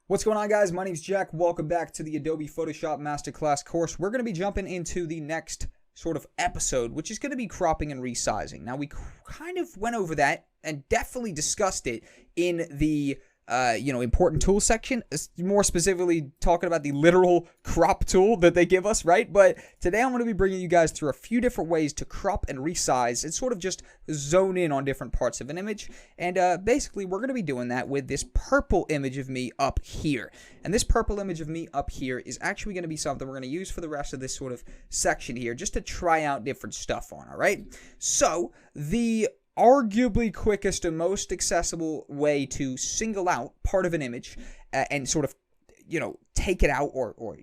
What's going on, guys? My name's Jack. Welcome back to the Adobe Photoshop Masterclass course. We're going to be jumping into the next sort of episode, which is going to be cropping and resizing. Now, we kind of went over that and definitely discussed it in the important tools section, more specifically talking about the literal crop tool that they give us, right? But today I'm going to be bringing you guys through a few different ways to crop and resize and sort of just zone in on different parts of an image. And basically, we're going to be doing that with this purple image of me up here. And this purple image of me up here is actually going to be something we're going to use for the rest of this sort of section here, just to try out different stuff on, all right? So, the arguably quickest and most accessible way to single out part of an image and sort of, take it out or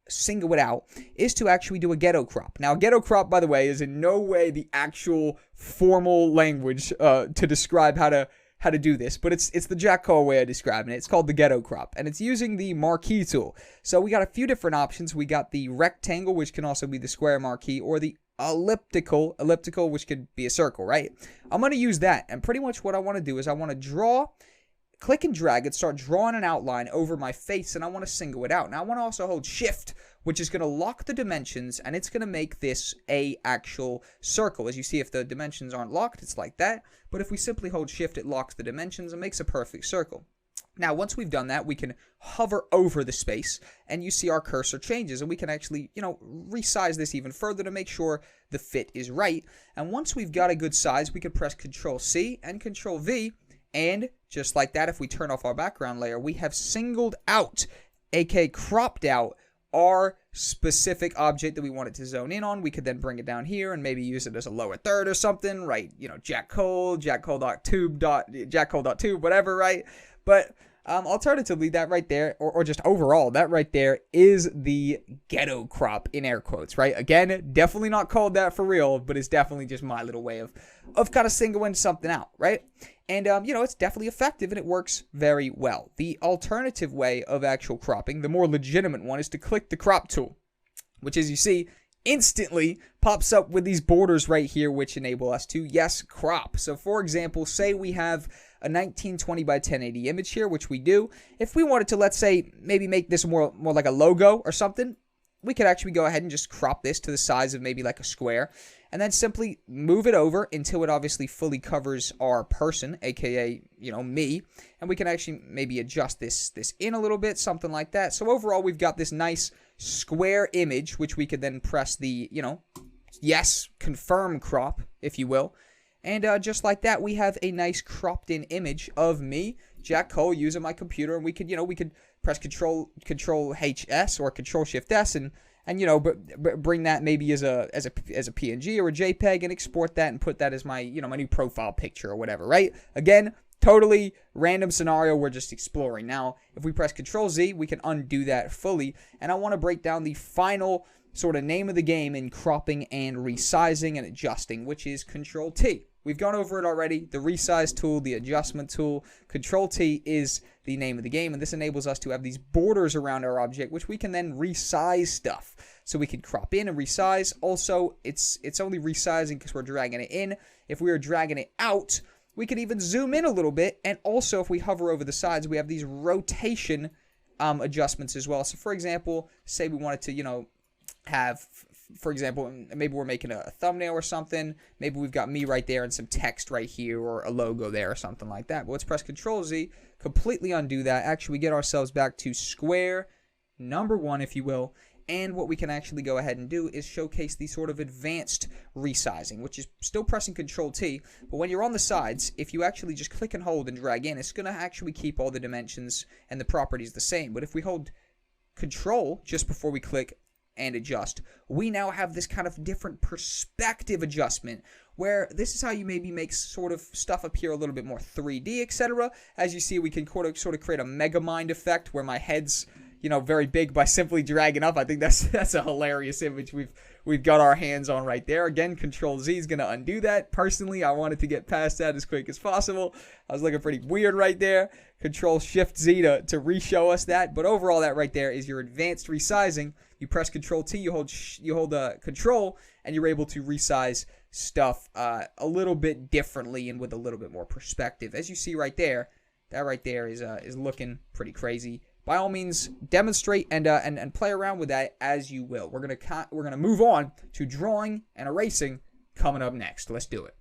single it out is to actually do a ghetto crop. Now, ghetto crop, by the way, is in no way the actual formal language to describe how to do this, but it's the Jack Cole way of describing it. It's called the ghetto crop, and it's using the marquee tool. So we got a few different options. We got the rectangle, which can also be the square marquee, or the elliptical, which could be a circle, right? I'm going to use that, and pretty much what I want to do is I want to click and drag and start drawing an outline over my face, and I want to single it out. Now, I want to also hold shift, which is going to lock the dimensions, and it's going to make this a actual circle. As you see, if the dimensions aren't locked, it's like that, but if we simply hold shift, it locks the dimensions and makes a perfect circle. Now, once we've done that, we can hover over the space, and you see our cursor changes, and we can actually, resize this even further to make sure the fit is right. And once we've got a good size, we can press Control-C and Control-V, and just like that, if we turn off our background layer, we have singled out, aka cropped out, our specific object that we want it to zone in on. We could then bring it down here and maybe use it as a lower third or something, right? Jack Cole, jackcole.tube, whatever, right? But alternatively, that right there, or just overall, that right there is the ghetto crop in air quotes, right? Again, definitely not called that for real, but it's definitely just my little way of kind of singling something out, right? And, it's definitely effective and it works very well. The alternative way of actual cropping, the more legitimate one, is to click the crop tool, which, as you see, instantly pops up with these borders right here, which enable us to, yes, crop. So, for example, say we have a 1920 by 1080 image here, which we do. If we wanted to, let's say, maybe make this more like a logo or something, we could actually go ahead and just crop this to the size of maybe like a square, and then simply move it over until it obviously fully covers our person, aka, me, and we can actually maybe adjust this in a little bit, something like that. So overall, we've got this nice square image, which we could then press the, yes, confirm crop, if you will. And just like that, we have a nice cropped in image of me, Jack Cole, using my computer, and we could press Control HS or Control Shift S and bring that maybe as a PNG or a JPEG and export that and put that as my my new profile picture or whatever, right? Again, totally random scenario we're just exploring. Now, if we press Control Z, we can undo that fully, and I want to break down the final sort of name of the game in cropping and resizing and adjusting, which is Control T. We've gone over it already, the resize tool, the adjustment tool. Control T is the name of the game, and this enables us to have these borders around our object, which we can then resize stuff. So we can crop in and resize. Also, it's only resizing because we're dragging it in. If we were dragging it out, we could even zoom in a little bit, and also if we hover over the sides, we have these rotation adjustments as well. So for example, say we wanted to, have, for example, maybe we're making a thumbnail or something. Maybe we've got me right there and some text right here or a logo there or something like that. But let's press Control Z, completely undo that. Actually, we get ourselves back to square number 1, if you will. And what we can actually go ahead and do is showcase the sort of advanced resizing, which is still pressing Control T. But when you're on the sides, if you actually just click and hold and drag in, it's going to actually keep all the dimensions and the properties the same. But if we hold Control just before we click and adjust, we now have this kind of different perspective adjustment where this is how you maybe make sort of stuff appear a little bit more 3D, etc. As you see, we can sort of create a mega mind effect where my head's very big by simply dragging up. I think that's a hilarious image we've got our hands on right there. Again, Control Z is going to undo that. Personally, I wanted to get past that as quick as possible. I was looking pretty weird right there. Control Shift Z to re-show us that. But overall, that right there is your advanced resizing. You press Control T, you hold Control, and you're able to resize stuff a little bit differently and with a little bit more perspective. As you see right there, that right there is looking pretty crazy. by all means, demonstrate and play around with that as you will. We're gonna move on to drawing and erasing coming up next. Let's do it.